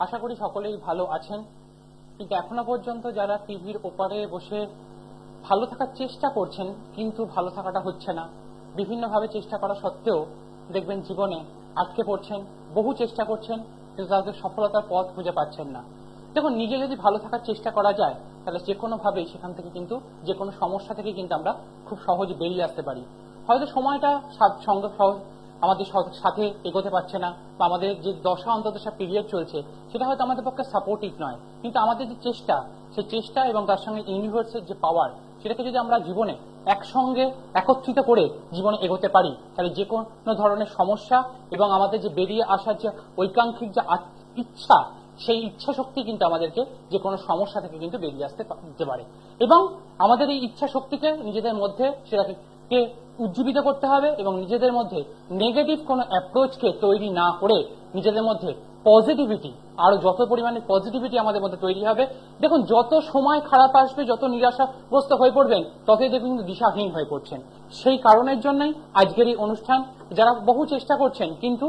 আশা করি সকলেই ভালো আছেন। কিন্তু এখনো পর্যন্ত যারা টিভির ওপারে বসে ভালো থাকার চেষ্টা করছেন কিন্তু ভালো থাকাটা হচ্ছে না, বিভিন্নভাবে চেষ্টা করা সত্ত্বেও দেখবেন জীবনে আটকে পড়ছেন, বহু চেষ্টা করছেন কিন্তু তাদের সফলতার পথ খুঁজে পাচ্ছেন না। দেখুন, নিজে যদি ভালো থাকার চেষ্টা করা যায় তাহলে যে কোনো ভাবে সেখান থেকে কিন্তু যে কোনো সমস্যা থেকে কিন্তু আমরা খুব সহজে বেরিয়ে আসতে পারি। হয়তো সময়টা সঙ্গে আমাদের সাথে এগোতে পারছে না, বা আমাদের যে দশা অন্তর্দশা পিরিয়ড চলছে সেটা হয়তো আমাদের পক্ষে সাপোর্টিভ নয়, কিন্তু আমাদের যে চেষ্টা, সেই চেষ্টা এবং তার সঙ্গে ইউনিভার্সের যে পাওয়ার, সেটাকে যদি আমরা জীবনে একসঙ্গে একত্রিত করে জীবনে এগোতে পারি তাহলে যে কোনো ধরনের সমস্যা এবং আমাদের যে বেরিয়ে আসার যে ঐকাঙ্ক্ষিক যে ইচ্ছা, সেই ইচ্ছা শক্তি কিন্তু আমাদেরকে যে কোনো সমস্যা থেকে কিন্তু বেরিয়ে আসতে দিতে পারে। এবং আমাদের এই ইচ্ছা শক্তিকে নিজেদের মধ্যে সেটাকে উজ্জীবিত করতে হবে এবং নিজেদের মধ্যে নেগেটিভ কোনো অ্যাপ্রোচকে তৈরি না করে নিজেদের মধ্যে পজিটিভিটি, আরো যত পরিমাণে পজিটিভিটি আমাদের মধ্যে তৈরি হবে, দেখুন যত সময় খারাপ আসবে, যত নিরাশাগ্রস্ত হয়ে পড়বেন, ততই দেখবেন কিন্তু দিশাহীন হয়ে পড়ছেন। সেই কারণের জন্যই আজকের এই অনুষ্ঠান। যারা বহু চেষ্টা করছেন কিন্তু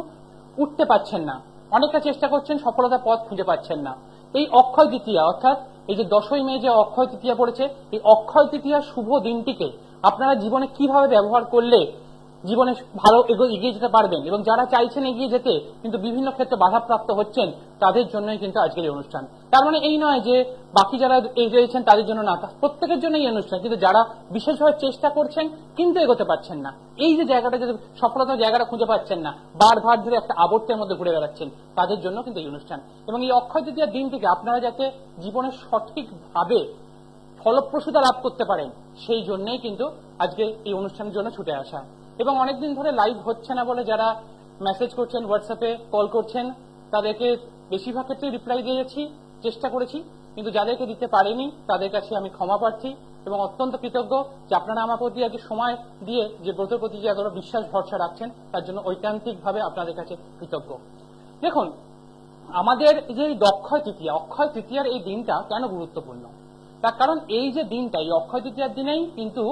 উঠতে পারছেন না, অনেকটা চেষ্টা করছেন, সফলতার পথ খুঁজে পাচ্ছেন না, এই অক্ষয় তৃতীয়া অর্থাৎ এই যে 10ই মে যে অক্ষয় তৃতীয়া পড়েছে, এই অক্ষয় তৃতীয়ার শুভ দিনটিকে আপনারা জীবনে কিভাবে ব্যবহার করলে জীবনে ভালো এগিয়ে যেতে পারবেন, এবং যারা চাইছেন এগিয়ে যেতে কিন্তু বিভিন্ন ক্ষেত্রে বাধাপ্রাপ্ত হচ্ছেন, তাদের জন্যই কিন্তু আজকের এই অনুষ্ঠান। তার মানে এই নয় যে বাকি যারা এগিয়েছেন তাদের জন্য না, প্রত্যেকের জন্যই এই অনুষ্ঠান। কিন্তু যারা বিশেষভাবে চেষ্টা করছেন কিন্তু এগোতে পারছেন না, এই যে জায়গাটা, যে সফলতার জায়গাটা খুঁজে পাচ্ছেন না, বারবার ধরে একটা আবর্তের মধ্যে ঘুরে বেড়াচ্ছেন, তাদের জন্য কিন্তু এই অনুষ্ঠান। এবং এই অক্ষয় তৃতীয়ার দিন থেকে আপনারা যাতে জীবনে সঠিকভাবে ফলপ্রসূতা লাভ করতে পারেন, সেই জন্যই কিন্তু আজকে এই অনুষ্ঠানের জন্য ছুটে আসা। এবং অনেকদিন ধরে লাইভ হচ্ছে না বলে যারা মেসেজ করছেন, হোয়াটসঅ্যাপে কল করছেন, তাদেরকে বেশিরভাগ ক্ষেত্রে রিপ্লাই দিয়েছি, চেষ্টা করেছি, কিন্তু যাদেরকে দিতে পারিনি তাদের কাছে আমি ক্ষমা প্রার্থী এবং অত্যন্ত কৃতজ্ঞ যে আপনারা আমার প্রতি আজকে সময় দিয়ে যে ব্রতের প্রতি যে এতটা বিশ্বাস ভরসা রাখছেন, তার জন্য ঐকান্তিকভাবে আপনাদের কাছে কৃতজ্ঞ। দেখুন, আমাদের যে অক্ষয় তৃতীয়ার এই দিনটা কেন গুরুত্বপূর্ণ, তার কারণ এই যে দিনটা, এই অক্ষয় তৃতীয়ার দিনেই কিন্তু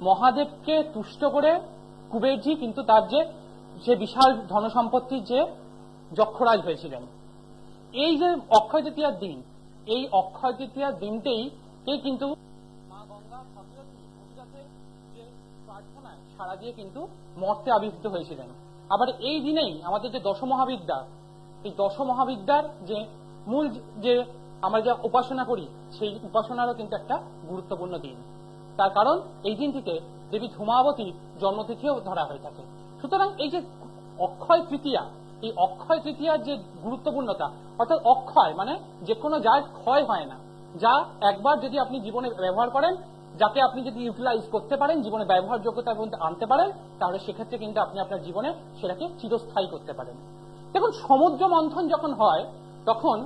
মহাদেবকে তুষ্ট করে কুবেরজি কিন্তু তার যে বিশাল ধনসম্পত্তির যে যক্ষরাজ হয়েছিলেন। এই যে অক্ষয় তৃতীয়ার দিন, এই অক্ষয় তৃতীয়ার দিনতেই কিন্তু মা গঙ্গা যে প্রার্থনায় সাড়া দিয়ে কিন্তু মর্তে আবির্ভূত হয়েছিলেন। আবার এই দিনেই আমাদের যে দশমহাবিদ্যা, এই দশমহাবিদ্যার যে মূল যে আমরা যা উপাসনা করি, সেই উপাসনারও কিন্তু একটা গুরুত্বপূর্ণ দিন। তার কারণ এই দিনটিতে দেবী ধূমাবতীর জন্মতিথিও ধরা হয়ে থাকে। সুতরাং এই যে অক্ষয় তৃতীয়া, এই অক্ষয় তৃতীয়ার যে গুরুত্বপূর্ণতা, অর্থাৎ অক্ষয় মানে যে কোনো যার ক্ষয় হয় না, যা একবার যদি আপনি জীবনে ব্যবহার করেন, যাকে আপনি যদি ইউটিলাইজ করতে পারেন, জীবনে ব্যবহারযোগ্যতার মধ্যে আনতে পারেন, তাহলে সেক্ষেত্রে কিন্তু আপনি আপনার জীবনে সেটাকে চিরস্থায়ী করতে পারেন। দেখুন, সমুদ্র মন্থন যখন হয় তখন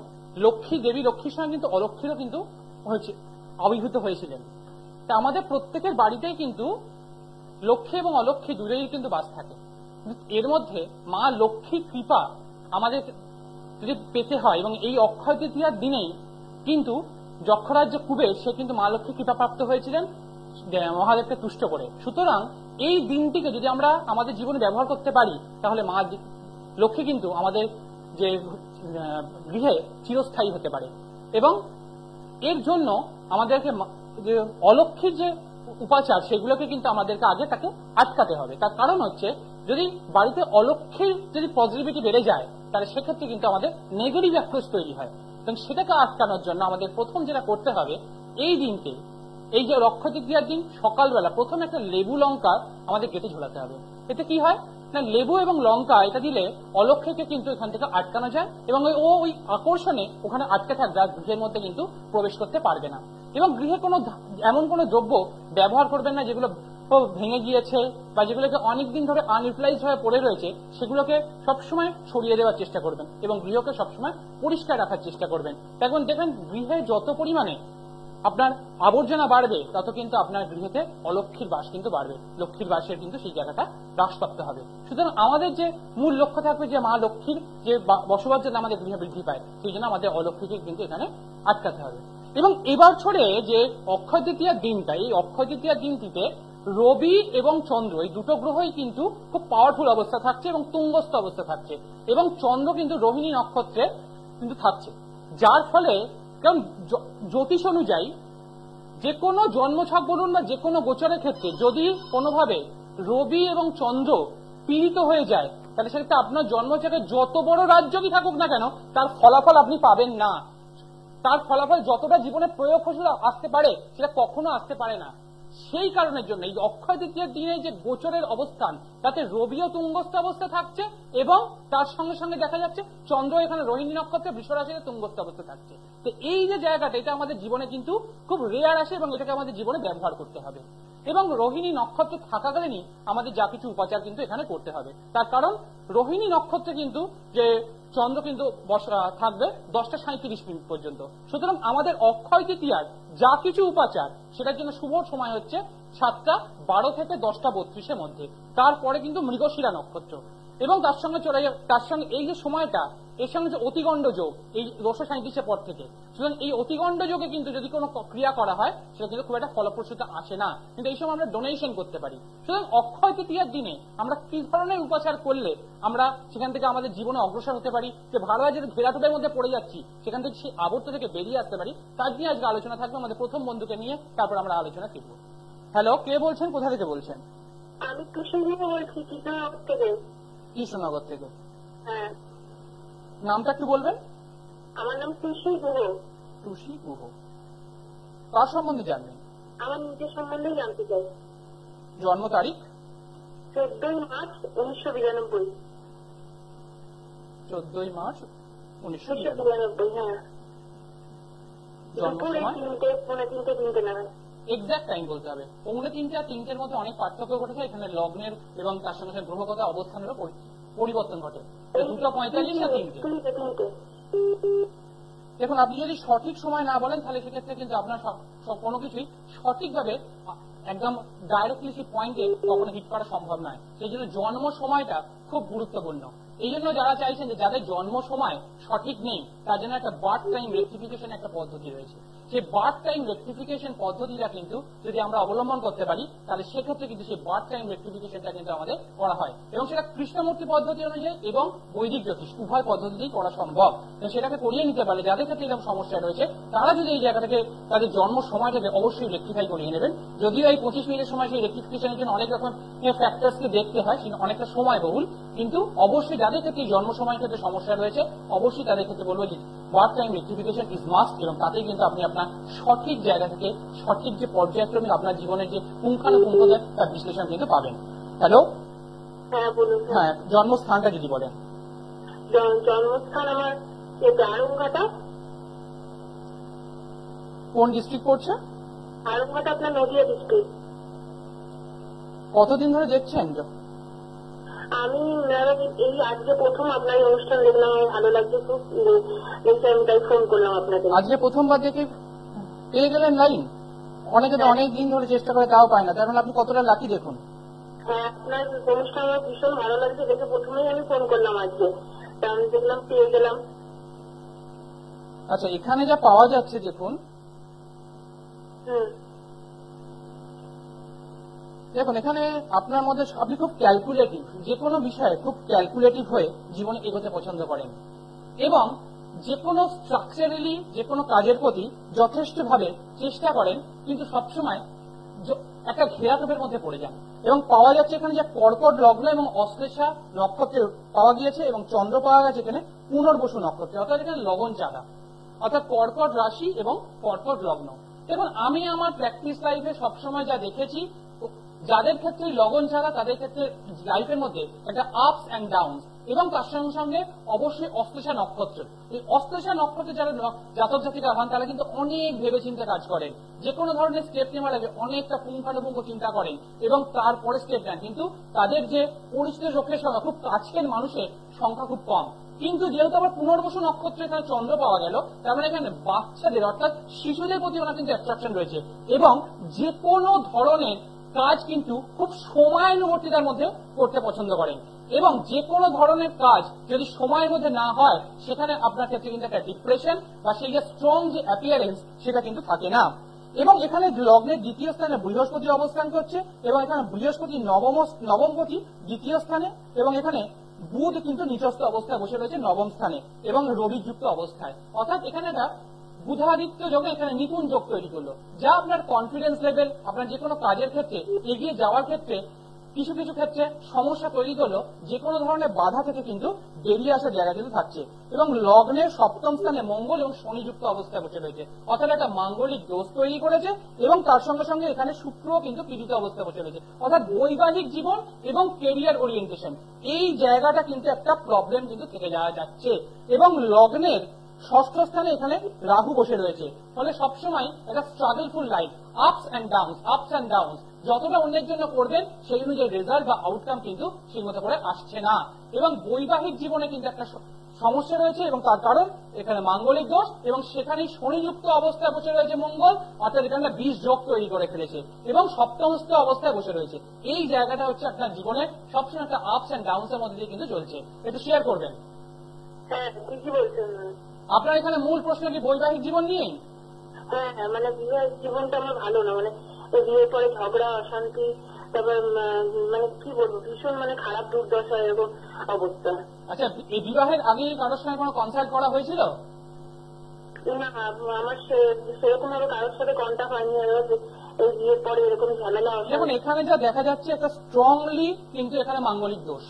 লক্ষ্মী দেবী, লক্ষ্মীর সঙ্গে কিন্তু অলক্ষ্মীরও কিন্তু আবির্ভূত হয়েছিলেন। তা আমাদের প্রত্যেকের বাড়িতেই কিন্তু লক্ষ্মী এবং অলক্ষ্মী দূরেই কিন্তু বাস থাকে। এর মধ্যে মা লক্ষ্মীর কৃপা আমাদের যদি পেতে হয়, এবং এই অক্ষয় তৃতীয়ার দিনেই কিন্তু যক্ষরাজ যে কুবের, সে কিন্তু মা লক্ষ্মী কৃপা প্রাপ্ত হয়েছিলেন মহাদেবকে তুষ্ট করে। সুতরাং এই দিনটিকে যদি আমরা আমাদের জীবনে ব্যবহার করতে পারি, তাহলে মা লক্ষ্মী কিন্তু আমাদের যে গৃহে চিরস্থায়ী হতে পারে। এবং এর জন্য আমাদেরকে যে অলক্ষ্মীর যে উপাচার, সেগুলোকে কিন্তু আমাদেরকে আগে তাকে আটকাতে হবে। তার কারণ হচ্ছে, যদি বাড়িতে অলক্ষ্মীর যদি পজিটিভিটি বেড়ে যায়, তাহলে সেক্ষেত্রে কিন্তু আমাদের নেগেটিভ অ্যাপ্রোচ তৈরি হয়। এবং সেটাকে আটকানোর জন্য আমাদের প্রথম যেটা করতে হবে, এই দিনকে, এই যে অক্ষয় তৃতীয়ার দিন সকালবেলা প্রথম একটা লেবু লঙ্কা আমাদের গেটে ঝোলাতে হবে। এতে কি হয় না, লেবু এবং লঙ্কা এটা দিলে অলক্ষ্মীকে কিন্তু এখান থেকে আটকানো যায়, এবং ওই আকর্ষণে ওখানে আটকে থাকবে, আর গৃহের মধ্যে কিন্তু প্রবেশ করতে পারবে না। এবং গৃহে এমন কোনো দ্রব্য ব্যবহার করবেন না যেগুলো ভেঙে গিয়েছে বা যেগুলোকে অনেকদিন ধরে আনইউটিলাইজ হয়ে পড়ে রয়েছে, সেগুলোকে সবসময় সরিয়ে দেওয়ার চেষ্টা করবেন এবং গৃহকে সবসময় পরিষ্কার রাখার চেষ্টা করবেন। তখন দেখবেন গৃহে যত পরিমাণে আপনার আবর্জনা বাড়বে, তত কিন্তু আপনার গৃহেতে অলক্ষ্মীর বাস কিন্তু বাড়বে, লক্ষ্মীর বাসের কিন্তু সেই জায়গাটা হ্রাসপ্রাপ্ত হবে। সুতরাং আমাদের যে মূল লক্ষ্য থাকবে যে মা লক্ষ্মীর যে বসবাস যেন আমাদের গৃহে বৃদ্ধি পায়, সেই জন্য আমাদের অলক্ষ্মীকে কিন্তু এখানে আটকাতে হবে। এবং এবার ছড়ে যে অক্ষয় তৃতীয়ার দিনটা, এই অক্ষয় তৃতীয়ার দিনটিতে রবি এবং চন্দ্র, এই দুটো গ্রহই কিন্তু খুব পাওয়ারফুল অবস্থা থাকছে এবং তুঙ্গস্থ অবস্থা থাকছে। এবং চন্দ্র কিন্তু রোহিণী নক্ষত্রে কিন্তু থাকছে, যার ফলে কারণ জ্যোতিষ অনুযায়ী যে কোনো জন্মছক বলুন বা যে কোনো গোচরের ক্ষেত্রে যদি কোনোভাবে রবি এবং চন্দ্র পীড়িত হয়ে যায়, তাহলে সেক্ষেত্রে আপনার জন্মছকে যত বড় রাজ্যই থাকুক না কেন তার ফলাফল আপনি পাবেন না। তার ফলাফল যতটা জীবনে প্রয়োগ ফসল আসতে পারে সেটা কখনো আসতে পারে না। সেই কারণের জন্য এই অক্ষয় তৃতীয়ার দিনে যে গোচরের অবস্থান, তাতে রবিও তুঙ্গস্থ অবস্থা থাকছে এবং তার সঙ্গে সঙ্গে দেখা যাচ্ছে চন্দ্র এখানে রোহিণী নক্ষত্রে বৃষ রাশিতে তুঙ্গস্থ অবস্থা থাকছে। তো এই যে জায়গাটা, এটা আমাদের জীবনে কিন্তু খুব রেয়ার আসে এবং এটাকে আমাদের জীবনে ব্যবহার করতে হবে। এবং রোহিণী নক্ষত্র থাকাকালীনই আমাদের যা কিছু উপাচার কিন্তু এখানে করতে হবে। তার কারণ রোহিণী নক্ষত্রে কিন্তু যে চন্দ্র কিন্তু থাকবে 10:37 পর্যন্ত। সুতরাং আমাদের অক্ষয় তৃতীয়ার যা কিছু উপাচার সেটার জন্য শুভ সময় হচ্ছে 7:12 থেকে 10:32 মধ্যে। তারপরে কিন্তু মৃগশিরা নক্ষত্র এবং তার সঙ্গে এই যে সময়টা, এর সঙ্গে যে অতিগণ্ড যোগ এই 237 পর থেকে, সুতরাং এই অতিগণ্ড যোগে কিন্তু যদি কোনো ক্রিয়া করা হয় সেটা কিন্তু খুব একটা ফলপ্রসূতা আসে না, কিন্তু এই সময় আমরা ডোনেশন করতে পারি। সুতরাং অক্ষয় তৃতীয়ার দিনে আমরা কি ধরনের উপাচার করলে আমরা সেখান থেকে আমাদের জীবনে অগ্রসর হতে পারি, যে ভালো যে ঘেরাটোপের মধ্যে পড়ে যাচ্ছি সেখান থেকে সেই আবর্ত থেকে বেরিয়ে আসতে পারি, তার নিয়ে আজকে আলোচনা থাকবে আমাদের প্রথম বন্ধুকে নিয়ে, তারপর আমরা আলোচনা শিখব। হ্যালো, কে বলছেন, কোথা থেকে বলছেন? আমি কৃষ্ণনগর বলছি, কৃষ্ণনগর থেকে। কৃষ্ণনগর থেকে? হ্যাঁ। নামটা একটু বলবেন? আমার নাম টুসি গুহ। টুসি গুহ। কার সম্বন্ধে জানবেন? আমার নিজের সম্বন্ধে জানতে চাই। জন্ম তারিখ? 14 মার্চ 1992। 14 মার্চ 1992। হ্যাঁ। জন্ম সময়? 3:30 নাগাদ। এক্সাক্ট টাইম বলতে হবে। 3:30 আর 3টের মধ্যে অনেক পার্থক্য ঘটেছে। এখানে লগ্নের এবং তার সঙ্গে সঙ্গে গ্রহগত অবস্থানেরও পরিবর্তন ঘটে। 2:45 না 3টে? দেখুন, আপনি যদি সঠিক সময় না বলেন তাহলে সেক্ষেত্রে কিন্তু আপনার কোনো কিছুই সঠিকভাবে একদম ডাইরেক্টলি সেই পয়েন্টে কখনো হিট করা সম্ভব নয়। সেই জন্য জন্ম সময়টা খুব গুরুত্বপূর্ণ। এই জন্য যারা চাইছেন যে যাদের জন্ম সময় সঠিক নেই তার জন্য একটা বার্থ টাইম রেক্টিফিকেশন একটা পদ্ধতি রয়েছে। সেই বার্থ টাইম রেক্টিফিকেশন পদ্ধতিটা কিন্তু যদি আমরা অবলম্বন করতে পারি তাহলে সেক্ষেত্রে কিন্তু সেই বার্থ টাইম রেক্টিফিকেশনটা কিন্তু আমাদের করা হয় এবং সেটা কৃষ্ণমূর্তি পদ্ধতি অনুযায়ী এবং বৈদিক জ্যোতিষ উভয় পদ্ধতিতেই করা সম্ভব। সেটাকে করিয়ে নিতে পারে যাদের ক্ষেত্রে এরকম সমস্যা রয়েছে, তারা যদি এই জায়গা থেকে তাদের জন্ম সময়টাকে অবশ্যই রেক্টিফাই করিয়ে নেবেন। যদিও এই 25 মিনিটের সময় সেই রেক্টিফিকেশনের জন্য অনেক রকম ফ্যাক্টরসকে দেখতে হয়, অনেকটা সময় বহুল, কিন্তু অবশ্যই যাদের ক্ষেত্রে জন্ম সময়ের ক্ষেত্রে সমস্যা রয়েছে অবশ্যই তাদের ক্ষেত্রে বলবো যে birth time rectification is must, এবং তাতেই কিন্তু আপনি আপনার সঠিক জায়গা থেকে সঠিক যে পর্যায়ক্রমিক আপনার জীবনের যে পুঙ্খানুপুঙ্খ তার বিশ্লেষণ কিন্তু পাবেন। হ্যালো। হ্যাঁ বলুন। হ্যাঁ, জন্মস্থানটা যদি বলেন। জন্মস্থান আমার আরংঘাটা। কোন ডিস্ট্রিক্ট পড়ছে? আরংঘাটা আপনার নদিয়া ডিস্ট্রিক্ট। কতদিন ধরে দেখছেন? আমি এই আজকে প্রথম আপনার অনুষ্ঠান দেখলাম, ভালো লাগছে খুব, আমি তাই ফোন করলাম আপনাকে। আজকে প্রথমবার দেখে পেয়ে গেলেন লাইন? অনেকে তো অনেক দিন ধরে চেষ্টা করে তাও পায় না, তার মানে আপনি কতটা লাকি দেখুন। হ্যাঁ, আপনার অনুষ্ঠান আমার ভীষণ ভালো লাগছে দেখে প্রথমেই আমি ফোন করলাম আজকে, আমি দেখলাম পেয়ে গেলাম। আচ্ছা, এখানে যা পাওয়া যাচ্ছে দেখুন, দেখুন এখানে আপনার মধ্যে আপনি খুব ক্যালকুলেটিভ, যে কোনো বিষয়ে খুব ক্যালকুলেটিভ হয়ে জীবনে এগোতে পছন্দ করেন এবং যে কোনো স্ট্রাকচারালি যে কোনো কাজের প্রতি যথেষ্টভাবে চেষ্টা করেন, কিন্তু সবসময় একটা ঘেরাটোপের মধ্যে পড়ে যান। এবং পাওয়া যাচ্ছে এখানে যে কর্কট লগ্ন এবং অশ্লেষা নক্ষত্রে পাওয়া গিয়েছে এবং চন্দ্র পাওয়া গেছে এখানে পুনর্বসু নক্ষত্রে, অর্থাৎ এখানে লগন চাঁদা, অর্থাৎ কর্কট রাশি এবং কর্কট লগ্ন। দেখুন, আমি আমার প্র্যাকটিস লাইফে সবসময় যা দেখেছি, যাদের ক্ষেত্রে লগন ছাড়া তাদের ক্ষেত্রে লাইফের মধ্যে একটা আপস অ্যান্ড ডাউনস, এবং তার সঙ্গে সঙ্গে অবশ্যই অশ্লেষা নক্ষত্র। এই অশ্লেষা নক্ষত্রে যারা জাতক জাতিকা হন তারা কিন্তু অনেক ভেবে চিন্তে কাজ করেন, যে কোনো ধরনের স্টেপ নেওয়ার আগে অনেকটা পুঙ্খানুপুঙ্খ চিন্তা করেন এবং তারপরে স্টেপ নেন। কিন্তু তাদের যে পরিচিত লোকের সংখ্যা, খুব কাছের মানুষের সংখ্যা খুব কম। কিন্তু যেহেতু আবার পুনর্বসু নক্ষত্রে এখানে চন্দ্র পাওয়া গেল, তার মানে এখানে বাচ্চাদের অর্থাৎ শিশুদের প্রতি ওনার কিন্তু অ্যাট্রাকশন রয়েছে এবং যে কোনো ধরনের কাজ কিন্তু খুব সময়ানুবর্তিতার মধ্যে করতে পছন্দ করেন এবং যে কোনো ধরনের কাজ যদি সময়ের মধ্যে না হয় সেখানে আপনার ক্ষেত্রে কিন্তু একটা ডিপ্রেশন বা সেই যে স্ট্রং যে অ্যাপিয়ারেন্স সেটা কিন্তু থাকে না। এবং এখানে লগ্নের দ্বিতীয় স্থানে বৃহস্পতি অবস্থান করছে এবং এখানে বৃহস্পতি নবমপতি দ্বিতীয় স্থানে এবং এখানে বুধ কিন্তু নিচস্থ অবস্থায় বসে রয়েছে নবম স্থানে এবং রবি যুক্ত অবস্থায়, অর্থাৎ এখানে একটা বুধাদিত্য যোগে এখানে নিপুণ যোগ তৈরি করলো, যা আপনার কনফিডেন্স লেভেল, আপনার যে কোনো কাজের ক্ষেত্রে এগিয়ে যাওয়ার ক্ষেত্রে কিছু কিছু ক্ষেত্রে সমস্যা তৈরি করলো, যে কোনো ধরনের বাধা থেকে কিন্তু বেরিয়ে আসার জায়গা কিন্তু থাকছে। এবং লগ্নের সপ্তম স্থানে মঙ্গল এবং শনি যুক্ত অবস্থায় বসে রয়েছে, অর্থাৎ একটা মাঙ্গলিক দোষ তৈরি করেছে এবং তার সঙ্গে সঙ্গে এখানে শুক্রও কিন্তু পীড়িত অবস্থায় বসে রয়েছে, অর্থাৎ বৈবাহিক জীবন এবং কেরিয়ার ওরিয়েন্টেশন এই জায়গাটা কিন্তু একটা প্রবলেম কিন্তু থেকে যাওয়া যাচ্ছে। এবং লগ্নের ষষ্ঠ স্থানে এখানে রাহু বসে রয়েছে, ফলে সবসময় একটা স্ট্রাগলফুল লাইফ, আপস অ্যান্ড ডাউন, যতটা অন্যের জন্য করবেন সেই অনুযায়ী রেজাল্ট বা আউটকাম কিন্তু সেই মতো করে আসছে না। এবং বৈবাহিক জীবনে কিন্তু একটা সমস্যা রয়েছে, এবং তার কারণ এখানে মাঙ্গলিক দোষ এবং সেখানেই শনিযুক্ত অবস্থায় বসে রয়েছে মঙ্গল, অর্থাৎ এখানে বিষ যোগ তৈরি করে ফেলেছে এবং সপ্তমস্থ অবস্থায় বসে রয়েছে। এই জায়গাটা হচ্ছে আপনার জীবনে সবসময় একটা আপস অ্যান্ড ডাউন্স এর মধ্যে দিয়ে কিন্তু চলছে। একটু শেয়ার করবেন। হ্যাঁ ঠিকই বলছেন। আপনার এখানে মূল প্রশ্ন কি বৈবাহিক জীবন নিয়েই? হ্যাঁ মানে বিয়ের জীবনটা আমার ভালো না, মানে বিয়ের পরে ঝগড়া অশান্তি, তারপর মানে কি বলবো ভীষণ মানে খারাপ দুর্দশা এরকম অবস্থা। আচ্ছা, এই বিবাহের আগে কারোর সঙ্গে কোনো কনসাল্ট করা হয়েছিল? না আমার সেরকম ভাবে কারোর সাথে কন্ট্যাক্ট হয়নি, এই বিয়ের পরে এরকম ঝামেলা। দেখুন এখানে যা দেখা যাচ্ছে একটা স্ট্রংলি কিন্তু এখানে মাঙ্গলিক দোষ,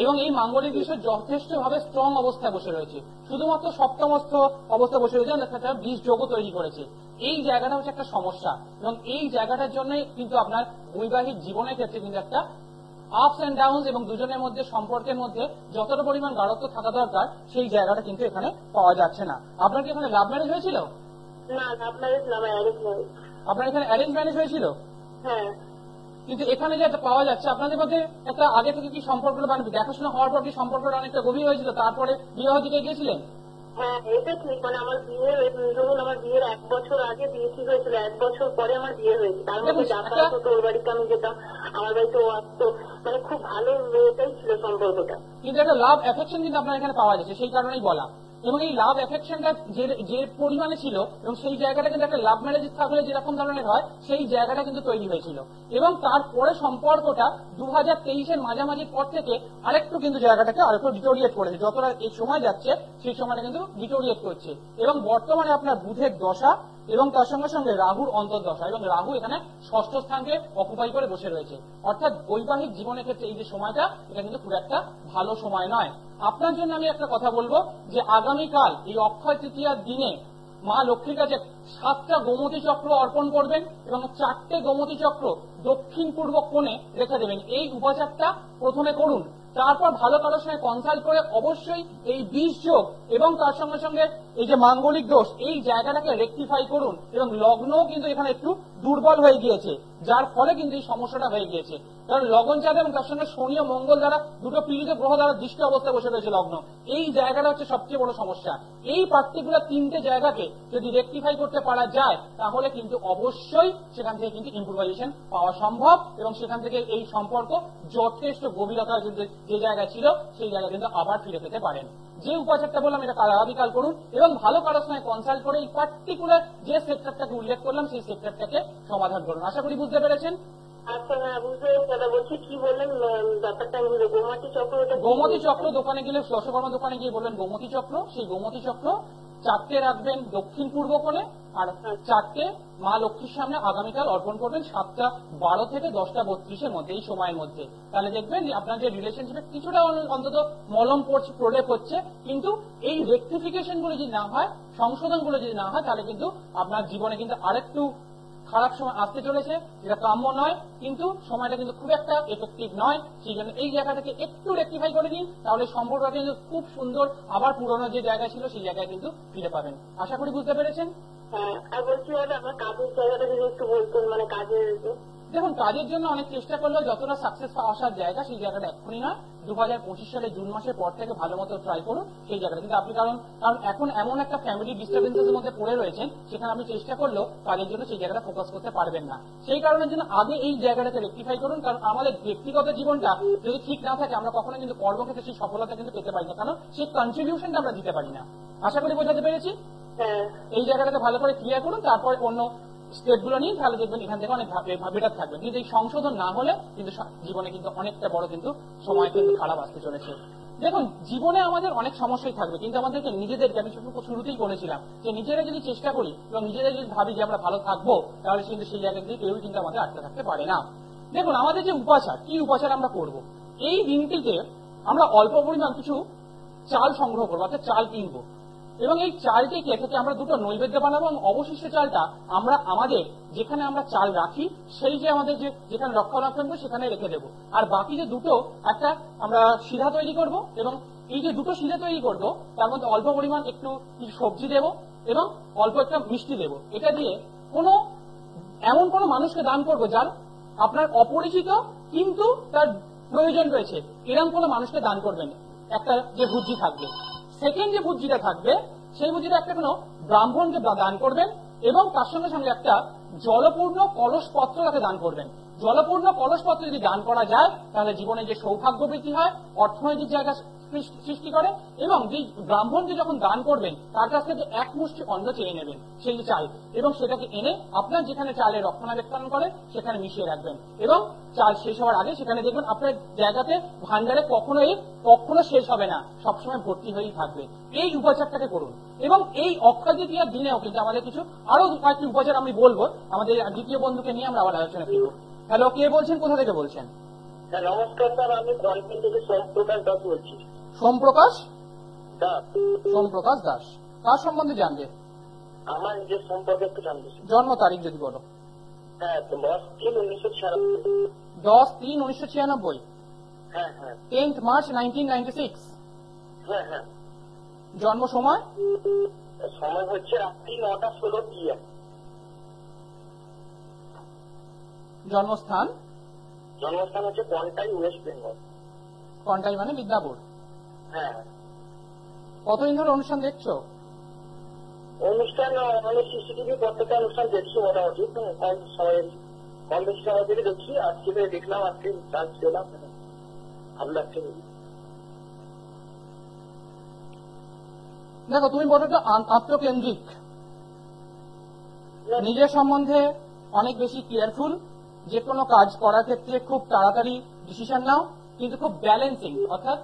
এবং এই মাঙ্গলিক দোষ যথেষ্ট ভাবে স্ট্রং অবস্থায় বসে রয়েছে, শুধুমাত্র সপ্তমস্থ অবস্থায় বসে রয়েছে, একটা বীজ যোগও তৈরি করেছে। এই জায়গাটা হচ্ছে একটা সমস্যা, এবং এই জায়গাটার জন্য কিন্তু আপনার বৈবাহিক জীবনের ক্ষেত্রে কিন্তু একটা আপস অ্যান্ড ডাউন এবং দুজনের মধ্যে সম্পর্কের মধ্যে যতটা পরিমাণ গাঢ়ত্ব থাকা দরকার সেই জায়গাটা কিন্তু এখানে পাওয়া যাচ্ছে না। আপনার কি এখানে লাভ ম্যারেজ হয়েছিল? না লাভ ম্যারেজ না, অ্যারেঞ্জ ম্যারেজ। আপনার এখানে অ্যারেঞ্জ ম্যারেজ হয়েছিল? হ্যাঁ। কিন্তু এখানে যে একটা পাওয়া যাচ্ছে আপনাদের মধ্যে একটা আগে থেকে কি সম্পর্কটা মানে দেখাশোনা হওয়ার পর কি সম্পর্কটা অনেকটা গভীর হয়েছিল, তারপরে বিবাহ দিকে গিয়েছিলেন? হ্যাঁ এটা ঠিক, মানে আমার বিয়ে ধরুন আমার বিয়ের 1 বছর আগে বিয়ে ঠিক হয়েছিল, 1 বছর পরে আমার বিয়ে হয়েছে। তার মধ্যে যাতায়াত হতো, ওর বাড়িতে আমি যেতাম, আমার বাড়িতে ও আসতো, মানে খুব ভালো এটাই ছিল সম্পর্কটা। কিন্তু একটা লাভ অ্যাফেকশন কিন্তু আপনার এখানে পাওয়া যাচ্ছে, সেই কারণেই বলা। এবং এই লাভ অ্যাফেকশনটা যে পরিমাণে ছিল এবং সেই জায়গাটা কিন্তু একটা লাভ ম্যারেজ থাকলে যেরকম ধরনের হয় সেই জায়গাটা কিন্তু তৈরি হয়েছিল, এবং তারপরে সম্পর্কটা 2023-এর মাঝামাঝির পর থেকে আরেকটু কিন্তু জায়গাটাকে আরেকটু ডিটোরিয়েট করেছে, যতটা এই সময় যাচ্ছে সেই সময়টা কিন্তু ডিটোরিয়েট করছে। এবং বর্তমানে আপনার বুধের দশা এবং তার সঙ্গে সঙ্গে রাহুর অন্তর্দশা, এবং রাহু এখানে ষষ্ঠ স্থানকে অকুপাই করে বসে রয়েছে, অর্থাৎ বৈবাহিক জীবনের ক্ষেত্রে এই যে সময়টা এটা কিন্তু খুব একটা ভালো সময় নয়। আপনার জন্য আমি একটা কথা বলবো যে আগামীকাল এই অক্ষয় তৃতীয়ার দিনে মা লক্ষ্মীর কাছে 7টা গোমতী চক্র অর্পণ করবেন এবং 4টে গোমতী চক্র দক্ষিণ পূর্ব কোণে রেখে দেবেন। এই উপাচারটা প্রথমে করুন, তারপর ভালো কারোর সঙ্গে কনসাল্ট করে অবশ্যই এই বীজ যোগ এবং তার সঙ্গে সঙ্গে এই যে মাঙ্গলিক দোষ এই জায়গাটাকে রেকটিফাই করুন। এবং লগ্নও কিন্তু এখানে একটু দুর্বল হয়ে গিয়েছে, যার ফলে কিন্তু এই সমস্যাটা হয়ে গিয়েছে, কারণ লগন চাঁদ এবং তার সঙ্গে শনি ও মঙ্গল দ্বারা দুটো পীড়িত গ্রহ দ্বারা দৃষ্টি অবস্থায় বসে রয়েছে লগ্ন। এই জায়গাটা হচ্ছে সবচেয়ে বড় সমস্যা। এই পার্টিকুলার 3টে জায়গাকে যদি রেকটিফাই করতে পারা যায় তাহলে কিন্তু অবশ্যই সেখান থেকে কিন্তু ইম্প্রুভাইজেশন পাওয়া সম্ভব, এবং সেখান থেকে এই সম্পর্ক যথেষ্ট গভীরতা যে জায়গায় ছিল সেই জায়গায় কিন্তু আবার ফিরে পেতে পারেন। যে উপাচারটা বললাম এটা আগামীকাল করুন এবং ভালো কারোর সঙ্গে কনসাল্ট করে এই পার্টিকুলার যে সেক্টরটাকে উল্লেখ করলাম সেই সেক্টরটাকে সমাধান করুন। আশা করি বুঝতে পেরেছেন। আচ্ছা হ্যাঁ বুঝতে দাদা, বলছি কি বললেন ব্যাপারটা, গোমতী চক্র? গোমতী চক্র দোকানে গেলে দশকর্মা দোকানে গিয়ে বললেন গোমতী চক্র, সেই গোমতী চক্র 4টে রাখবেন দক্ষিণ পূর্ব কোণে আর 4টে মা লক্ষ্মীর সামনে আগামীকাল অর্পণ করবেন 7:12 থেকে 10:32-এর মধ্যে, এই সময়ের মধ্যে। তাহলে দেখবেন যে আপনার যে রিলেশনশিপে কিছুটা অন্তত মলম পড়ছে, প্রলেপ হচ্ছে, কিন্তু এই রেকটিফিকেশন গুলো যদি না হয়, সংশোধন গুলো যদি না হয়, তাহলে কিন্তু আপনার জীবনে কিন্তু আরেকটু খারাপ সময় আসতে চলেছে, যেটা কাম্য নয়, কিন্তু সময়টা কিন্তু খুব একটা এফেক্টিভ নয়। সেই জন্য এই জায়গাটাকে একটু রেকটিফাই করে নিন, তাহলে সম্পর্কটা কিন্তু খুব সুন্দর আবার পুরোনো যে জায়গা ছিল সেই জায়গায় কিন্তু ফিরে পাবেন। আশা করি বুঝতে পেরেছেন। হ্যাঁ আর বলছি আমার কাজের জায়গাটা যদি একটু বলতেন, মানে কাজের। দেখুন কাজের জন্য অনেক চেষ্টা করলেও যতটা সাকসেস আসার জায়গা সেই জায়গাটা এক্ষুনি নয়, 2025 সালে জুন মাসের পর থেকে ভালো মতো ট্রাই করুন সেই জায়গাটা। কিন্তু আপনি কারণ এখন এমন একটা ফ্যামিলি ডিস্টার্বেন্সের মধ্যে পড়ে রয়েছেন সেখানে আপনি চেষ্টা করলেও কাজের জন্য সেই জায়গাটা ফোকাস করতে পারবেন না। সেই কারণের জন্য আগে এই জায়গাটাকে রেকটিফাই করুন, কারণ আমাদের ব্যক্তিগত জীবনটা যদি ঠিক না থাকে আমরা কখনো কিন্তু কর্মক্ষেত্রে সেই সফলতা কিন্তু পেতে পারি না, কারণ সেই কন্ট্রিবিউশনটা আমরা দিতে পারি না। আশা করি বোঝাতে পেরেছি। এই জায়গাটাকে ভালো করে ক্লিয়ার করুন, তারপর অন্য স্টেপগুলো নিন, তাহলে দেখবেন এখান থেকে অনেক বেটার থাকবে। কিন্তু এই সংশোধন না হলে কিন্তু জীবনে কিন্তু অনেকটা বড় কিন্তু সময় কিন্তু খারাপ আসতে চলেছে। দেখুন, জীবনে আমাদের অনেক সমস্যাই থাকবে, কিন্তু আমাদেরকে নিজেদেরকে, আমি শুরুতেই বলেছিলাম যে নিজেরা যদি চেষ্টা করি এবং নিজেরা যদি ভাবি যে আমরা ভালো থাকবো, তাহলে কিন্তু সেই জায়গা থেকে কেউ কিন্তু আমাদের আটকে থাকতে পারে না। দেখুন, আমাদের যে উপাচার, কি উপাচার আমরা করব, এই দিনটিতে আমরা অল্প পরিমাণ কিছু চাল সংগ্রহ করবো, অর্থাৎ চাল কিনবো, এবং এই চালটিকে থেকে আমরা দুটো নৈবেদ্য বানাবো, এবং অবশিষ্ট চালটা আমরা আমাদের যেখানে আমরা চাল রাখি সেই যে আমাদের যেখানে রক্ষণাবেক্ষণ করবো সেখানে রেখে দেবো। আর বাকি যে দুটো একটা আমরা সিধা তৈরি করব, এবং এই যে দুটো সিধা তৈরি করব তার মধ্যে অল্প পরিমাণ একটু সবজি দেব এবং অল্প একটা মিষ্টি দেব। এটা দিয়ে এমন কোনো মানুষকে দান করবো যার আপনার অপরিচিত কিন্তু তার প্রয়োজন রয়েছে, এরকম কোনো মানুষকে দান করবেন। একটা যে ভুজি থাকবে, সেকেন্ড যে ভুজিটা থাকবে সেই ভুজিটা একটা কোনো ব্রাহ্মণকে দান করবেন, এবং তার সঙ্গে সঙ্গে একটা জলপূর্ণ কলসপত্র তাকে দান করবেন। জলপূর্ণ কলসপত্র যদি দান করা যায় তাহলে জীবনে যে সৌভাগ্য বৃদ্ধি হয়, অর্থনৈতিক জায়গা সৃষ্টি করে, এবং যে ব্রাহ্মণকে যখন দান করবেন তার কাছ থেকে এক মুষ্টি অন্ন চেয়ে নেবেন সেই চাল, এবং সেটাকে এনে আপনার যেখানে চালের রক্ষণাবেক্ষণ করে সেখানে মিশিয়ে রাখবেন, এবং চাল শেষ হওয়ার আগে সেখানে দেখবেন আপনার জায়গাতে ভান্ডারে কখনো শেষ হবে না, সবসময় ভর্তি হয়েই থাকবে। এই উপাচারটাকে করুন। এবং এই অক্ষয় তৃতীয়ার দিনেও কিন্তু আমাদের কিছু আরো কয়েকটি উপাচার আমি বলবো, আমাদের দ্বিতীয় বন্ধুকে নিয়ে আমরা আবার আলোচনা করব। হ্যালো, কে বলছেন, কোথা থেকে বলছেন? নমস্কার স্যার, আমি কলকাতা থেকে সোমপ্রকাশ দাস বলছি। সোমপ্রকাশ দাস? সোমপ্রকাশ দাস, কার সম্বন্ধে জানবে? আমার নিজের সম্পর্কে একটু জানতে চাই। জন্ম তারিখ যদি বলো। হ্যাঁ, 10/3/1996। 10/3/1996। হ্যাঁ হ্যাঁ 10th March 1996। হ্যাঁ হ্যাঁ। জন্ম সময়? সময় হচ্ছে রাত্রি 9:16 PM। জন্মস্থান? জন্মস্থান হচ্ছে কন্টাই, ওয়েস্ট বেঙ্গল। কন্টাই মানে মিদনাপুর। হ্যাঁ। কতদিন ধরে অনুষ্ঠান দেখছো? অনুষ্ঠান মানে সিসিটিভি প্রত্যেকটা অনুষ্ঠান দেখছি মোটামুটি, কম বেশি সময় থেকে দেখছি। আজকে দেখলাম, আজকে চান্স পেলাম, ভালো লাগছে। দেখো, তুমি বলো তো আত্মকেন্দ্রিক, নিজের সম্বন্ধে অনেক বেশি কেয়ারফুল, যে কোনো কাজ করার ক্ষেত্রে খুব তাড়াতাড়ি ডিসিশন নাও, কিন্তু খুব ব্যালেন্সিং, অর্থাৎ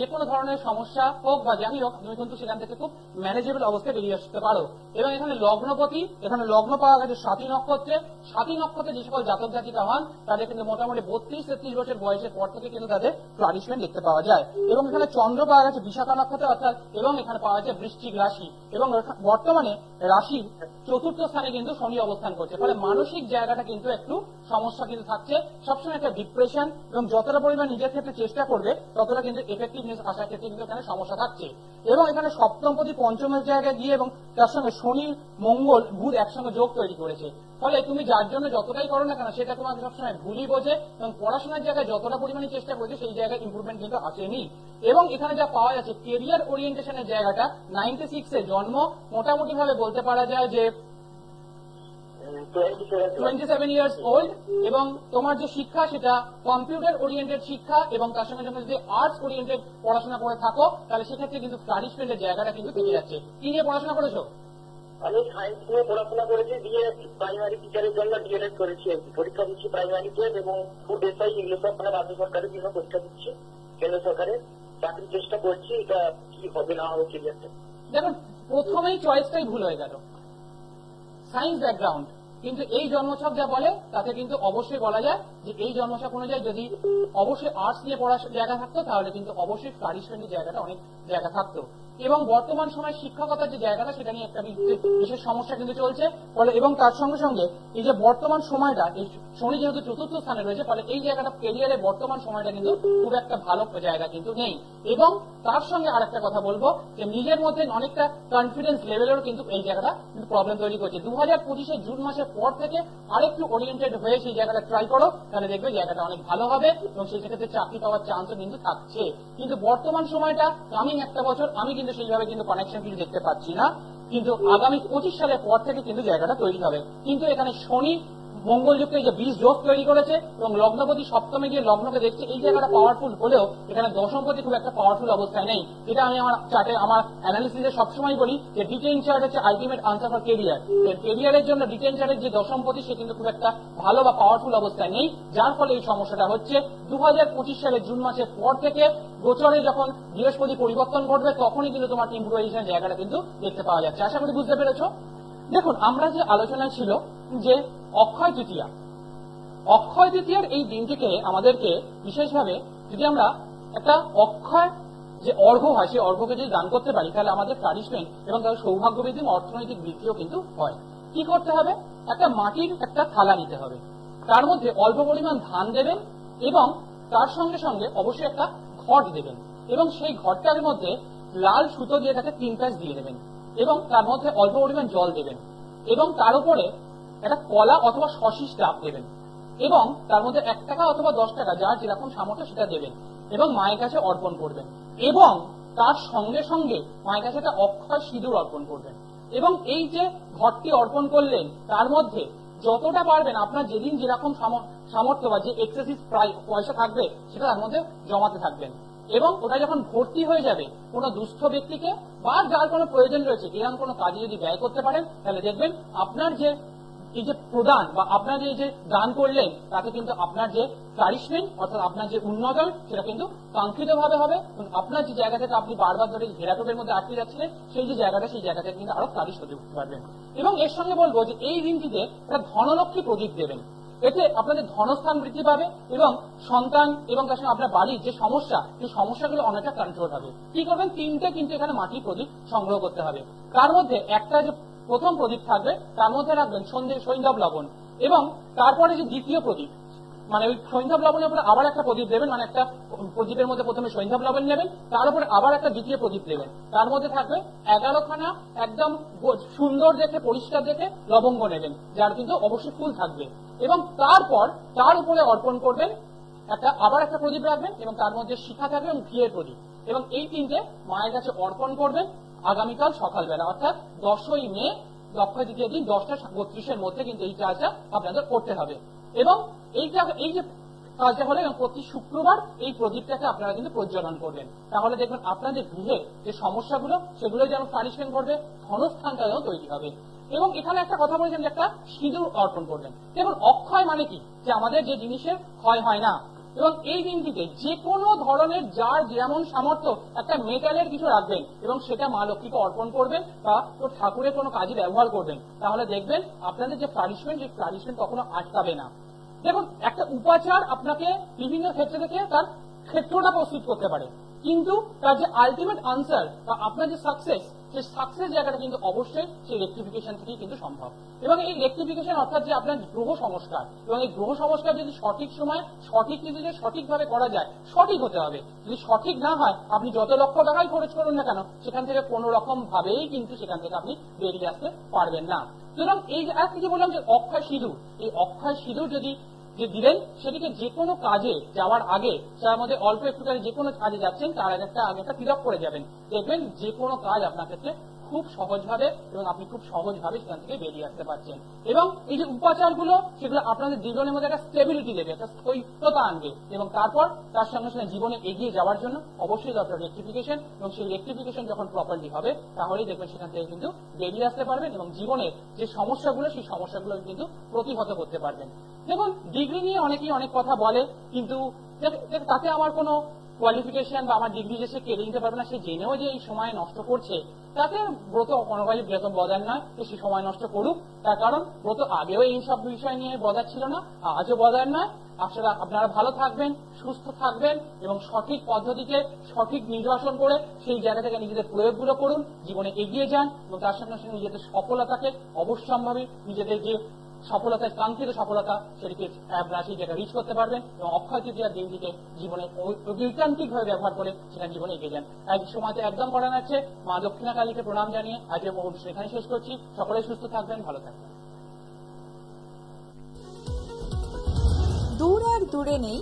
যে কোনো ধরনের সমস্যা হোক বা যাই হোক তুমি কিন্তু সেখান থেকে খুব ম্যানেজেবল অবস্থায় বেরিয়ে আসতে পারো। এবং এখানে লগ্নপতি, এখানে লগ্ন পাওয়া গেছে স্বাতী নক্ষত্রে। স্বাতী নক্ষত্রে যে সকল জাতক জাতিকা হন তাদের কিন্তু মোটামুটি 32-33 বছর বয়সের পর থেকে কিন্তু তাদের ফ্লারিশমেন্ট দেখতে পাওয়া যায়। এবং এখানে চন্দ্র পাওয়া গেছে বিশাখা নক্ষত্রে, অর্থাৎ এবং এখানে পাওয়া যায় বৃশ্চিক রাশি, এবং বর্তমানে রাশির চতুর্থ স্থানে কিন্তু শনি অবস্থান করছে। ফলে মানসিক জায়গাটা কিন্তু একটু সমস্যা কিন্তু থাকছে, সবসময় একটা ডিপ্রেশন, এবং যতটা পরিমাণ নিজের ক্ষেত্রে চেষ্টা করবে ততটা কিন্তু এফেক্টিভনেস আসার ক্ষেত্রে কিন্তু এখানে সমস্যা থাকছে। এবং এখানে সপ্তমপতি পঞ্চমের জায়গায় গিয়ে এবং তার সঙ্গে শনি, মঙ্গল, বুধ একসঙ্গে যোগ তৈরি করেছে। ফলে তুমি যার জন্য যতটাই করো না কেন সেটা তোমাকে সবসময় ভুলই বোঝে, এবং পড়াশোনার জায়গায় যতটা পরিমাণে চেষ্টা করছে সেই জায়গায় ইম্প্রুভমেন্ট কিন্তু আসেনি। এবং এখানে যা পাওয়া যাচ্ছে কেরিয়ার ওরিয়েন্টেশনের জায়গাটা 96 এ জন্ম, মোটামুটি ভাবে বলতে পারা যায় যে 27 ইয়ার্স ওল্ড, এবং তোমার যে শিক্ষা সেটা কম্পিউটার ওরিয়েন্টেড শিক্ষা, এবং তার সঙ্গে যখন যদি আর্টস ওরিয়েন্টেড পড়াশোনা করে থাকো তাহলে সেক্ষেত্রে কিন্তু ফ্লারিশমেন্টের জায়গাটা কিন্তু থেকে যাচ্ছে। কি নিয়ে পড়াশোনা করেছো? আমি সায়েন্স নিয়ে পড়াশোনা করেছি, দিয়ে প্রাইমারি টিচারের জন্য ডিএলএড করেছি। পরীক্ষা দিচ্ছি প্রাইমারি টেট এবং ফুড এসআই, এগুলো সব মানে রাজ্য সরকারের জন্য পরীক্ষা দিচ্ছি, কেন্দ্র সরকারের চাকরির চেষ্টা করছি। এটা কি হবে না হবে ক্যারিয়ারটা। দেখুন, প্রথমেই চয়েসটাই ভুল হয়ে গেল, সায়েন্স ব্যাকগ্রাউন্ড। কিন্তু এই জন্মছক যা বলে তাতে কিন্তু অবশ্যই বলা যায় যে এই জন্মছক অনুযায়ী যদি অবশ্যই আর্টস নিয়ে পড়ার জায়গা থাকতো তাহলে কিন্তু অবশ্যই ফ্লারিশমেন্টের জায়গাটা অনেক জায়গা থাকতো। এবং বর্তমান সময় শিক্ষকতার যে জায়গাটা সেটা নিয়ে একটা বিশেষ সমস্যা কিন্তু চলছে। ফলে এবং তার সঙ্গে সঙ্গে এই যে বর্তমান সময়টা, এই শনি যেহেতু চতুর্থ স্থানে রয়েছে, ফলে এই জায়গাটা ক্যারিয়ারের বর্তমান সময়টা কিন্তু খুব একটা ভালো জায়গা কিন্তু নেই। এবং তার সঙ্গে আরেকটা কথা বলবো যে নিজের মধ্যে অনেকটা কনফিডেন্স লেভেলেরও কিন্তু এই জায়গাটা কিন্তু প্রবলেম তৈরি করছে। 2025 জুন মাসের পর থেকে আরেকটু ওরিয়েন্টেড হয়ে সেই জায়গাটা ট্রাই করো, তাহলে দেখবে জায়গাটা অনেক ভালো হবে এবং সেই ক্ষেত্রে চাকরি পাওয়ার চান্সও কিন্তু থাকছে। কিন্তু বর্তমান সময়টা কামিং একটা বছর আমি কিন্তু সেইভাবে কিন্তু কানেকশন কিছু দেখতে পাচ্ছি না, কিন্তু আগামী 25 সালের পর থেকে কিন্তু জায়গাটা তৈরি হবে। কিন্তু এখানে শনি মঙ্গলযুক্ত এই যে 20 যোগ তৈরি করেছে এবং লগ্নপতি সপ্তমে গিয়ে লগ্নকে দেখছে, এই জায়গাটা পাওয়ারফুল হলেও এখানে দশমপতি খুব একটা পাওয়ারফুল অবস্থায় নেই। যেটা আমি আমার চার্টে আমার অ্যানালিসিসে সবসময় বলি যে ডিটেইন চার্ট হচ্ছে আলটিমেট আনসার ফর কেরিয়ার। কেরিয়ারের জন্য ডিটেইন চার্টের যে দশমপতি সে কিন্তু খুব একটা ভালো বা পাওয়ারফুল অবস্থায় নেই, যার ফলে এই সমস্যাটা হচ্ছে। 2025 সালের জুন মাসের পর থেকে গোচরে যখন বৃহস্পতি পরিবর্তন ঘটবে তখনই কিন্তু তোমার ইম্প্রুভাইজেশনের জায়গাটা কিন্তু দেখতে পাওয়া যাচ্ছে। আশা করি বুঝতে পেরেছো। দেখুন, আমরা যে আলোচনায় ছিল যে অক্ষয় তৃতীয়া, অক্ষয় তৃতীয়ার এই দিনটিকে আমাদেরকে বিশেষভাবে যদি আমরা একটা অক্ষয় যে অর্ঘ্য হয় সেই অর্ঘ্যকে যদি দান করতে পারি তাহলে আমাদের ফ্লারিশমেন্ট এবং তাদের সৌভাগ্য বৃদ্ধি অর্থনৈতিক বৃদ্ধিও কিন্তু হয়। কি করতে হবে? একটা মাটির একটা থালা নিতে হবে, তার মধ্যে অল্প পরিমাণ ধান দেবেন এবং তার সঙ্গে সঙ্গে অবশ্যই একটা ঘট দেবেন এবং সেই ঘটটার মধ্যে লাল সুতো দিয়ে তাকে 3 প্যাচ দিয়ে দেবেন এবং তার মধ্যে অল্প পরিমাণ জল দেবেন এবং তার উপরে একটা কলা অথবা শশিস ডাব দেবেন এবং তার মধ্যে 1 টাকা অথবা 10 টাকা যার যেরকম সামর্থ্য সেটা দেবেন এবং মায়ের কাছে অর্পণ করবেন এবং তার সঙ্গে সঙ্গে মায়ের কাছে একটা অক্ষয় সিঁদুর অর্পণ করবেন এবং এই যে ঘটটি অর্পণ করলেন তার মধ্যে যতটা পারবেন আপনার যেদিন যেরকম সামর্থ্য বা যে এক্সেসিভ পয়সা থাকবে সেটা তার মধ্যে জমাতে থাকবেন এবং ওটা যখন ভর্তি হয়ে যাবে কোনো দুস্থ ব্যক্তিকে বা যার কোনো প্রয়োজন রয়েছে এরকম কোনো কাজে যদি ব্যয় করতে পারেন তাহলে দেখবেন আপনার যে এই যে প্রদান বা আপনার যে দান করলেন তাতে কিন্তু আপনার যে ফ্লারিশমেন্ট অর্থাৎ আপনার যে উন্নয়ন সেটা কিন্তু কাঙ্ক্ষিত ভাবে হবে। আপনার যে জায়গা থেকে আপনি বারবার ধরে ঘেরাটোপের মধ্যে আটকে যাচ্ছিলেন সেই যে জায়গাটা সেই জায়গা থেকে কিন্তু আরো ফ্লারিশ হতে উঠতে পারবেন। এবং এর সঙ্গে বলবো যে এই দিনটিতে একটা ধনলক্ষ্মী প্রদীপ দেবেন, এতে আপনাদের ধনস্থান বৃদ্ধি পাবে এবং সন্তান এবং তার সঙ্গে আপনার বাড়ির যে সমস্যা সেই সমস্যাগুলো অনেকটা কন্ট্রোল হবে। কি করবেন? 3টে কিন্তু এখানে মাটির প্রদীপ সংগ্রহ করতে হবে। তার মধ্যে একটা যে প্রথম প্রদীপ থাকবে তার মধ্যে রাখবেন সৈন্ধব লবণ এবং তারপরে যে দ্বিতীয় প্রদীপ মানে ওই সৈন্ধব লবণের উপরে আবার একটা প্রদীপ দেবেন, মানে একটা প্রদীপের মধ্যে প্রথমে সৈন্ধব লবণ নেবেন, তার উপরে আবার একটা দ্বিতীয় প্রদীপ দেবেন, তার মধ্যে থাকবে 11খানা একদম সুন্দর দেখে পরিষ্কার দেখে লবঙ্গ নেবেন যার কিন্তু অবশ্যই ফুল থাকবে এবং তারপর তার উপরে অর্পণ করবেন আবার একটা প্রদীপ রাখবেন এবং তার মধ্যে শিখা থাকবে এবং ঘিয়ের প্রদীপ এবং এই 3টে মায়ের কাছে অর্পণ করবেন আগামীকাল সকালবেলা অর্থাৎ 10ই মে অক্ষয় তৃতীয় দিন 10:32-এর মধ্যে কিন্তু এই কাজটা আপনাদের করতে হবে এবং এই যে কাজটা হলে প্রতি শুক্রবার এই প্রদীপটাকে আপনারা কিন্তু প্রজ্বলন করবেন। তাহলে দেখবেন আপনাদের গৃহের যে সমস্যাগুলো সেগুলো যেমন ফ্লারিশমেন্ট করবে, ধনস্থানটা যেন তৈরি হবে। এবং এখানে একটা কথা বলেছেন যে একটা সিঁদুর অর্পণ করবেন। দেখুন, অক্ষয় মানে কি? যে আমাদের যে জিনিসের ক্ষয় হয় না এবং এই দিনটিতে যে কোনো ধরনের যার যেমন সামর্থ্য একটা মেটালের কিছু রাখবেন এবং সেটা মা লক্ষ্মীকে অর্পণ করবেন বা তো ঠাকুরের কোনো কাজে ব্যবহার করবেন। তাহলে দেখবেন আপনাদের যে ফ্লারিশমেন্ট সেই ফ্লারিশমেন্ট কখনো আটকাবে না। দেখুন, একটা উপাচার আপনাকে বিভিন্ন ক্ষেত্রে থেকে তার ক্ষেত্রটা প্রস্তুত করতে পারে কিন্তু তার যে আলটিমেট আনসার বা আপনার যে সাকসেস সেই সাকসেস জায়গাটা কিন্তু অবশ্যই সেই রেক্টিফিকেশন থেকেই কিন্তু সম্ভব। এবং এই রেক্টিফিকেশন অর্থাৎ যে আপনার গ্রহ সংস্কার এবং এই গ্রহ সংস্কার যদি সঠিক সময় সঠিক নির্দেশে সঠিকভাবে করা যায়, সঠিক হতে হবে। যদি সঠিক না হয় আপনি যত লক্ষ টাকাই খরচ করুন না কেন সেখান থেকে কোনো রকম ভাবেই কিন্তু সেখান থেকে আপনি বেরিয়ে আসতে পারবেন না। সুতরাং এই আর কিছু বললাম যে অক্ষয় সিঁদুর, এই অক্ষয় সিঁদুর যদি দিলেন সেটিকে যে কোনো কাজে যাওয়ার আগে তার মধ্যে অল্প একটুখানি যে কোনো কাজে যাচ্ছেন তার আগে একটা তিলক করে যাবেন, দেখবেন যে কোনো কাজ আপনার ক্ষেত্রে খুব সহজভাবে এবং আপনি খুব সহজভাবে সেখান থেকে বেরিয়ে আসতে পারছেন। এবং এই যে উপাচারগুলো সেগুলো আপনাদের জীবনের মধ্যে একটা স্টেবিলিটি দেবে, একটা স্থিরতা আনবে এবং তারপর তার সঙ্গে সঙ্গে জীবনে এগিয়ে যাওয়ার জন্য অবশ্যই দরকার রেক্টিফিকেশন এবং সেই রেক্টিফিকেশন যখন প্রপারলি হবে তাহলেই দেখবেন সেখান থেকে কিন্তু বেরিয়ে আসতে পারবেন এবং জীবনের যে সমস্যাগুলো সেই সমস্যাগুলো কিন্তু প্রতিহত করতে পারবেন। দেখুন, ডিগ্রি নিয়ে অনেকেই অনেক কথা বলে কিন্তু তাতে আমার কোনো কোয়ালিফিকেশন বা আমার ডিগ্রি যে সে কেড়ে নিতে পারবে না সে জেনেও যে এই সময় নষ্ট করছে তাতে ব্রত কোনোভাবেই বেতন বদার নয়, সে সময় নষ্ট করুক। তার কারণ ব্রত আগেও এই সব বিষয় নিয়ে বদার ছিল না, আজও বদার নয়। আপনারা ভালো থাকবেন, সুস্থ থাকবেন এবং সঠিক পদ্ধতিতে সঠিক নির্বাচন করে সেই জায়গা থেকে নিজেদের প্রয়োগগুলো করুন, জীবনে এগিয়ে যান এবং তার সঙ্গে সঙ্গে নিজেদের সফলতাকে অবশ্যম্ভাবী নিজেদের যে সফলতায় কাঙ্ক্ষিত সফলতা সেটিকে সেই জায়গায় রিচ করতে পারবেন এবং অক্ষয় তৃতীয়ার দিনটিকে জীবনে ঐকান্তিক ভাবে ব্যবহার করে সেখানে জীবনে এগিয়ে যান। এক সময়তে একদম করা যাচ্ছে। মা দক্ষিণা কালীকে প্রণাম জানিয়ে আজকের অনুষ্ঠান এখানে শেষ করছি। সকলে সুস্থ থাকবেন, ভালো থাকবেন। দূর আর দূরে নেই